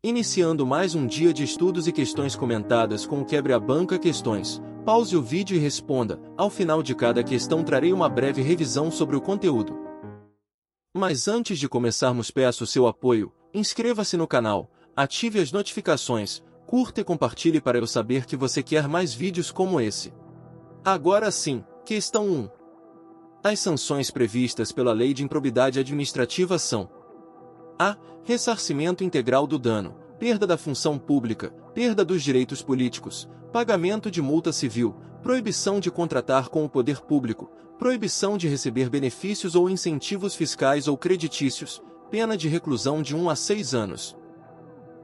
Iniciando mais um dia de estudos e questões comentadas com o Quebra-Banca Questões. Pause o vídeo e responda. Ao final de cada questão trarei uma breve revisão sobre o conteúdo. Mas antes de começarmos, peço seu apoio. Inscreva-se no canal, ative as notificações, curta e compartilhe para eu saber que você quer mais vídeos como esse. Agora sim, questão 1. As sanções previstas pela Lei de Improbidade Administrativa são: A. Ressarcimento integral do dano, perda da função pública, perda dos direitos políticos, pagamento de multa civil, proibição de contratar com o poder público, proibição de receber benefícios ou incentivos fiscais ou creditícios, pena de reclusão de 1 a 6 anos.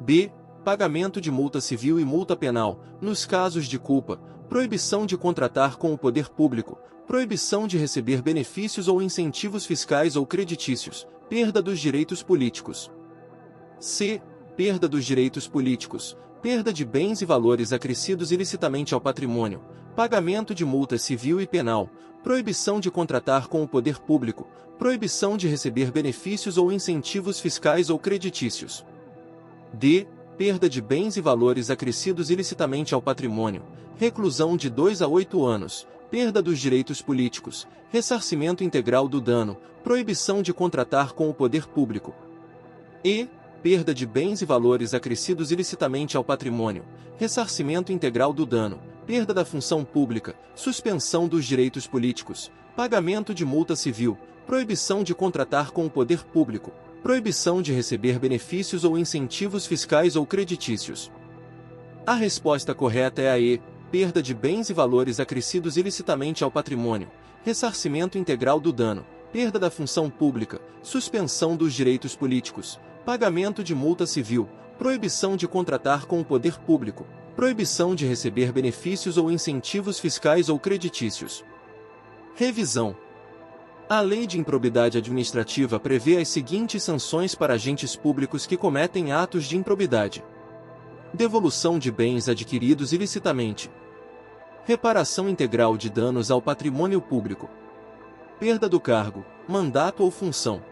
B. Pagamento de multa civil e multa penal, nos casos de culpa, proibição de contratar com o poder público, proibição de receber benefícios ou incentivos fiscais ou creditícios, perda dos direitos políticos. C. Perda dos direitos políticos, perda de bens e valores acrescidos ilicitamente ao patrimônio, pagamento de multa civil e penal, proibição de contratar com o poder público, proibição de receber benefícios ou incentivos fiscais ou creditícios. D. Perda de bens e valores acrescidos ilicitamente ao patrimônio, reclusão de 2 a 8 anos, perda dos direitos políticos, ressarcimento integral do dano, proibição de contratar com o poder público. E. Perda de bens e valores acrescidos ilicitamente ao patrimônio, ressarcimento integral do dano, perda da função pública, suspensão dos direitos políticos, pagamento de multa civil, proibição de contratar com o poder público, proibição de receber benefícios ou incentivos fiscais ou creditícios. A resposta correta é a E. Perda de bens e valores acrescidos ilicitamente ao patrimônio, ressarcimento integral do dano, perda da função pública, suspensão dos direitos políticos, pagamento de multa civil, proibição de contratar com o poder público, proibição de receber benefícios ou incentivos fiscais ou creditícios. Revisão. A Lei de Improbidade Administrativa prevê as seguintes sanções para agentes públicos que cometem atos de improbidade: devolução de bens adquiridos ilicitamente, reparação integral de danos ao patrimônio público, perda do cargo, mandato ou função,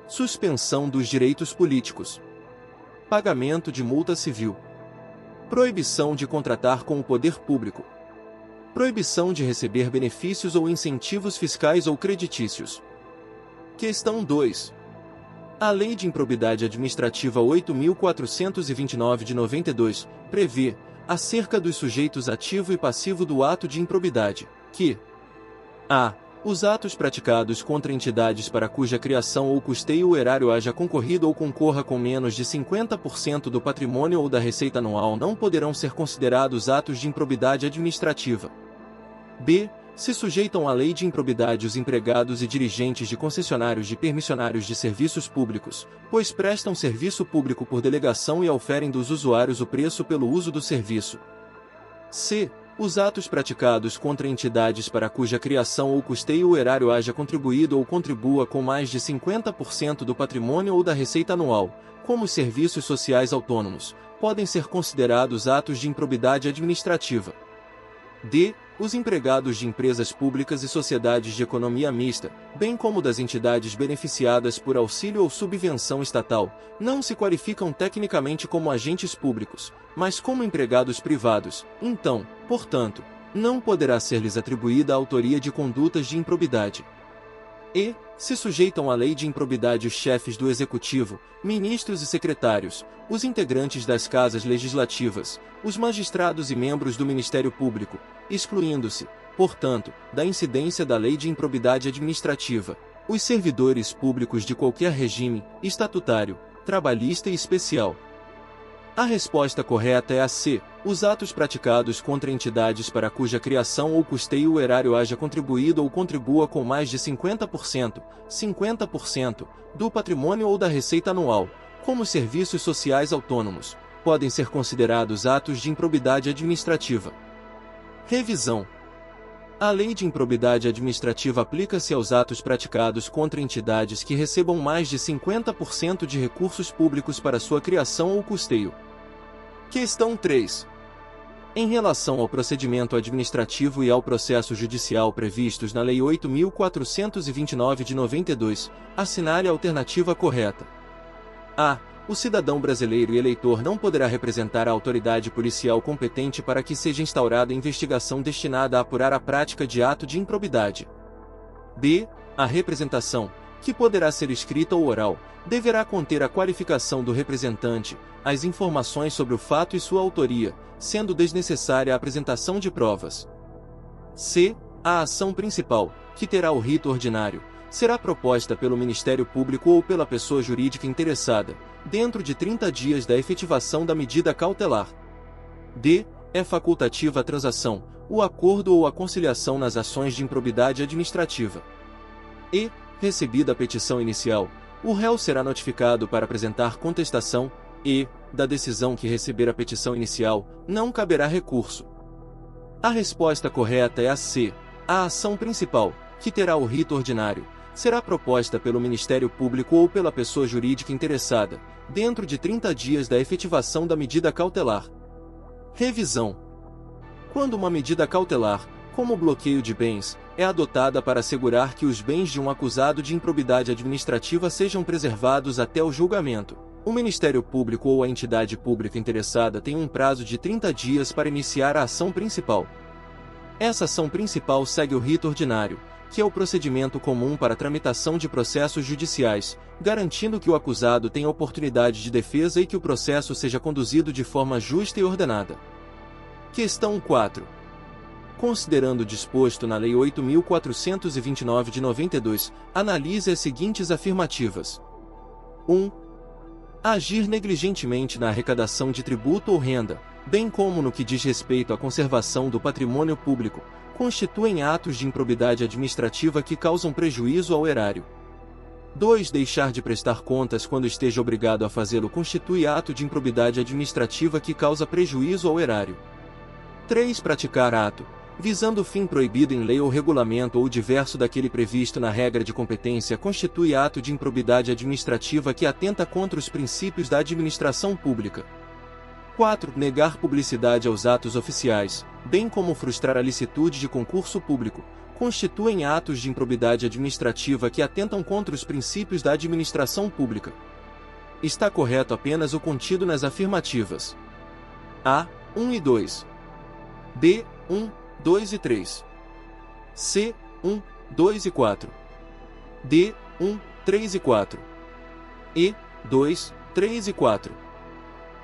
suspensão dos direitos políticos, pagamento de multa civil, proibição de contratar com o poder público, proibição de receber benefícios ou incentivos fiscais ou creditícios. Questão 2. A Lei de Improbidade Administrativa 8.429 de 92 prevê, acerca dos sujeitos ativo e passivo do ato de improbidade, que: a. Os atos praticados contra entidades para cuja criação ou custeio o erário haja concorrido ou concorra com menos de 50% do patrimônio ou da receita anual não poderão ser considerados atos de improbidade administrativa. B. Se sujeitam à lei de improbidade os empregados e dirigentes de concessionários de permissionários de serviços públicos, pois prestam serviço público por delegação e auferem dos usuários o preço pelo uso do serviço. C. Os atos praticados contra entidades para cuja criação ou custeio o erário haja contribuído ou contribua com mais de 50% do patrimônio ou da receita anual, como os serviços sociais autônomos, podem ser considerados atos de improbidade administrativa. D. Os empregados de empresas públicas e sociedades de economia mista, bem como das entidades beneficiadas por auxílio ou subvenção estatal, não se qualificam tecnicamente como agentes públicos, mas como empregados privados, então, portanto, não poderá ser-lhes atribuída a autoria de condutas de improbidade. E. Se sujeitam à lei de improbidade os chefes do Executivo, ministros e secretários, os integrantes das casas legislativas, os magistrados e membros do Ministério Público, excluindo-se, portanto, da incidência da lei de improbidade administrativa, os servidores públicos de qualquer regime, estatutário, trabalhista e especial. A resposta correta é a C. Os atos praticados contra entidades para cuja criação ou custeio o erário haja contribuído ou contribua com mais de 50%, do patrimônio ou da receita anual, como serviços sociais autônomos, podem ser considerados atos de improbidade administrativa. Revisão. A Lei de Improbidade Administrativa aplica-se aos atos praticados contra entidades que recebam mais de 50% de recursos públicos para sua criação ou custeio. Questão 3. Em relação ao procedimento administrativo e ao processo judicial previstos na Lei 8.429 de 92, assinale a alternativa correta. A. O cidadão brasileiro e eleitor não poderá representar a autoridade policial competente para que seja instaurada investigação destinada a apurar a prática de ato de improbidade. B. A representação, que poderá ser escrita ou oral, deverá conter a qualificação do representante, as informações sobre o fato e sua autoria, sendo desnecessária a apresentação de provas. C. A ação principal, que terá o rito ordinário, será proposta pelo Ministério Público ou pela pessoa jurídica interessada, dentro de 30 dias da efetivação da medida cautelar. D. É facultativa a transação, o acordo ou a conciliação nas ações de improbidade administrativa. E, recebida a petição inicial, o réu será notificado para apresentar contestação e, da decisão que receber a petição inicial, não caberá recurso. A resposta correta é a C. A ação principal, que terá o rito ordinário, será proposta pelo Ministério Público ou pela pessoa jurídica interessada, dentro de 30 dias da efetivação da medida cautelar. Revisão. Quando uma medida cautelar, como o bloqueio de bens, é adotada para assegurar que os bens de um acusado de improbidade administrativa sejam preservados até o julgamento, o Ministério Público ou a entidade pública interessada tem um prazo de 30 dias para iniciar a ação principal. Essa ação principal segue o rito ordinário, que é o procedimento comum para a tramitação de processos judiciais, garantindo que o acusado tenha oportunidade de defesa e que o processo seja conduzido de forma justa e ordenada. Questão 4. Considerando o disposto na Lei 8.429 de 92, analise as seguintes afirmativas. 1. Agir negligentemente na arrecadação de tributo ou renda, bem como no que diz respeito à conservação do patrimônio público, constituem atos de improbidade administrativa que causam prejuízo ao erário. 2. Deixar de prestar contas quando esteja obrigado a fazê-lo constitui ato de improbidade administrativa que causa prejuízo ao erário. 3. Praticar ato, visando fim proibido em lei ou regulamento ou diverso daquele previsto na regra de competência, constitui ato de improbidade administrativa que atenta contra os princípios da administração pública. 4. Negar publicidade aos atos oficiais, bem como frustrar a licitude de concurso público, constituem atos de improbidade administrativa que atentam contra os princípios da administração pública. Está correto apenas o contido nas afirmativas A, 1 e 2. B, 1, 2 e 3. C, 1, 2 e 4. D, 1, 3 e 4. E, 2, 3 e 4.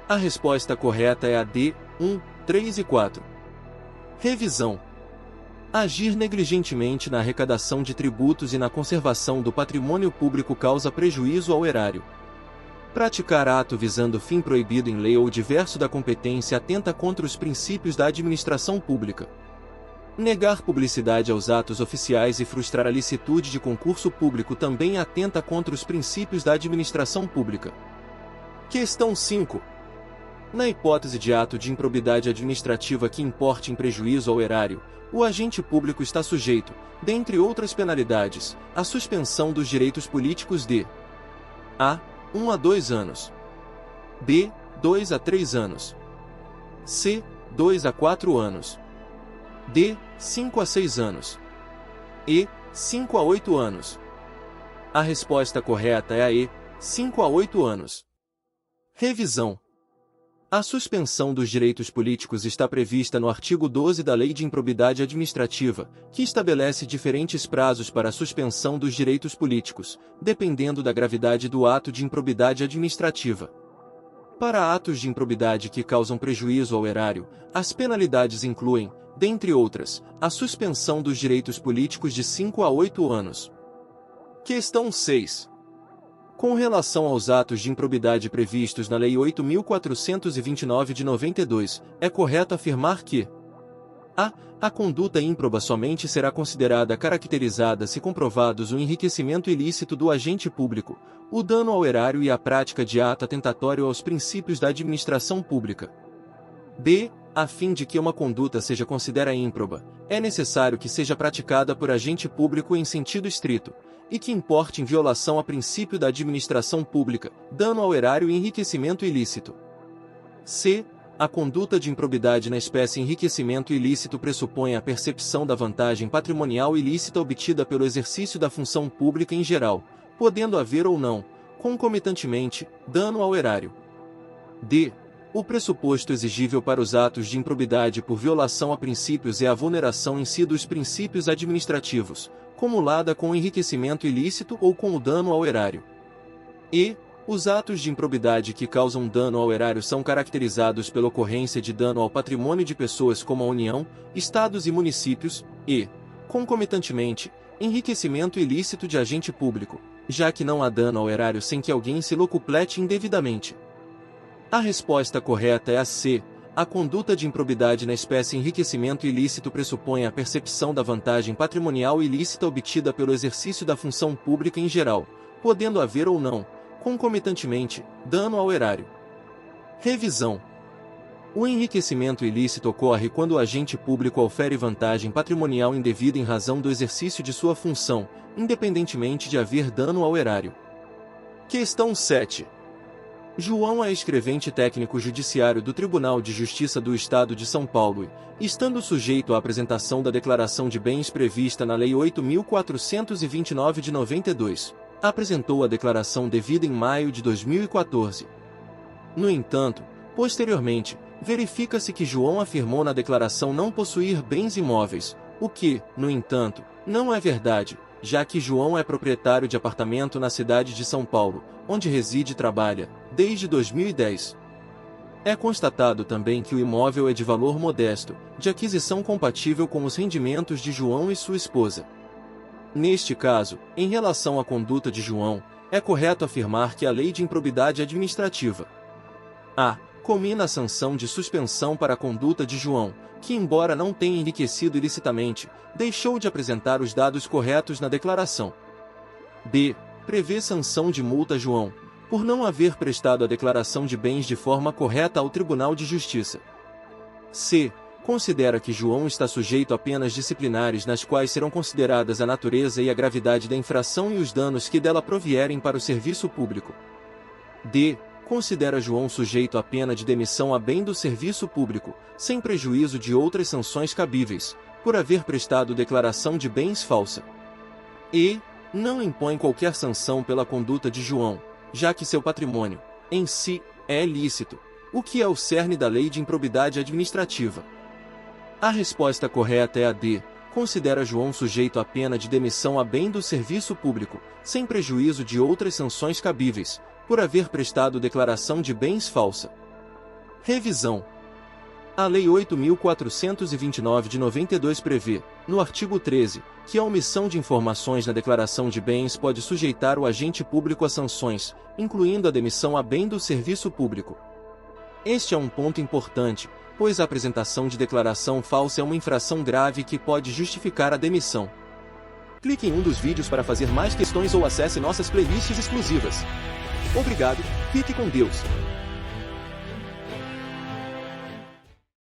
A resposta correta é a D, 1, 3 e 4. Revisão. Agir negligentemente na arrecadação de tributos e na conservação do patrimônio público causa prejuízo ao erário. Praticar ato visando fim proibido em lei ou diverso da competência atenta contra os princípios da administração pública. Negar publicidade aos atos oficiais e frustrar a licitude de concurso público também atenta contra os princípios da administração pública. Questão 5. Na hipótese de ato de improbidade administrativa que importe em prejuízo ao erário, o agente público está sujeito, dentre outras penalidades, à suspensão dos direitos políticos de A. 1 a 2 anos. B. 2 a 3 anos. C. 2 a 4 anos. D. 5 a 6 anos. E. 5 a 8 anos. A resposta correta é a E. 5 a 8 anos. Revisão. A suspensão dos direitos políticos está prevista no artigo 12 da Lei de Improbidade Administrativa, que estabelece diferentes prazos para a suspensão dos direitos políticos, dependendo da gravidade do ato de improbidade administrativa. Para atos de improbidade que causam prejuízo ao erário, as penalidades incluem, dentre outras, a suspensão dos direitos políticos de 5 a 8 anos. Questão 6. Com relação aos atos de improbidade previstos na Lei 8.429 de 92, é correto afirmar que a conduta ímproba somente será considerada caracterizada se comprovados o enriquecimento ilícito do agente público, o dano ao erário e a prática de ato atentatório aos princípios da administração pública. B. A fim de que uma conduta seja considerada ímproba, é necessário que seja praticada por agente público em sentido estrito, e que importe em violação a princípio da administração pública, dano ao erário e enriquecimento ilícito. C. A conduta de improbidade na espécie enriquecimento ilícito pressupõe a percepção da vantagem patrimonial ilícita obtida pelo exercício da função pública em geral, podendo haver ou não Concomitantemente, dano ao erário. D. O pressuposto exigível para os atos de improbidade por violação a princípios é a vulneração em si dos princípios administrativos, cumulada com o enriquecimento ilícito ou com o dano ao erário. E. Os atos de improbidade que causam dano ao erário são caracterizados pela ocorrência de dano ao patrimônio de pessoas como a União, Estados e municípios, e, concomitantemente, enriquecimento ilícito de agente público, já que não há dano ao erário sem que alguém se locuplete indevidamente. A resposta correta é a C. A conduta de improbidade na espécie enriquecimento ilícito pressupõe a percepção da vantagem patrimonial ilícita obtida pelo exercício da função pública em geral, podendo haver ou não, concomitantemente, dano ao erário. Revisão. O enriquecimento ilícito ocorre quando o agente público ofere vantagem patrimonial indevida em razão do exercício de sua função, independentemente de haver dano ao erário. Questão 7. João é escrevente técnico judiciário do Tribunal de Justiça do Estado de São Paulo e, estando sujeito à apresentação da declaração de bens prevista na Lei 8.429 de 92, apresentou a declaração devida em maio de 2014. No entanto, posteriormente, verifica-se que João afirmou na declaração não possuir bens imóveis, o que, no entanto, não é verdade, já que João é proprietário de apartamento na cidade de São Paulo, onde reside e trabalha, desde 2010. É constatado também que o imóvel é de valor modesto, de aquisição compatível com os rendimentos de João e sua esposa. Neste caso, em relação à conduta de João, é correto afirmar que a lei de improbidade administrativa A. Comina a sanção de suspensão para a conduta de João, que embora não tenha enriquecido ilicitamente, deixou de apresentar os dados corretos na declaração. B. Prevê sanção de multa a João, por não haver prestado a declaração de bens de forma correta ao Tribunal de Justiça. C. Considera que João está sujeito a penas disciplinares nas quais serão consideradas a natureza e a gravidade da infração e os danos que dela provierem para o serviço público. D. Considera João sujeito à pena de demissão a bem do serviço público, sem prejuízo de outras sanções cabíveis, por haver prestado declaração de bens falsa. E. Não impõe qualquer sanção pela conduta de João, já que seu patrimônio, em si, é lícito, o que é o cerne da lei de improbidade administrativa. A resposta correta é a D. Considera João sujeito à pena de demissão a bem do serviço público, sem prejuízo de outras sanções cabíveis, por haver prestado declaração de bens falsa. Revisão. A Lei 8.429 de 92 prevê, no artigo 13, que a omissão de informações na declaração de bens pode sujeitar o agente público a sanções, incluindo a demissão a bem do serviço público. Este é um ponto importante, pois a apresentação de declaração falsa é uma infração grave que pode justificar a demissão. Clique em um dos vídeos para fazer mais questões ou acesse nossas playlists exclusivas. Obrigado, fique com Deus.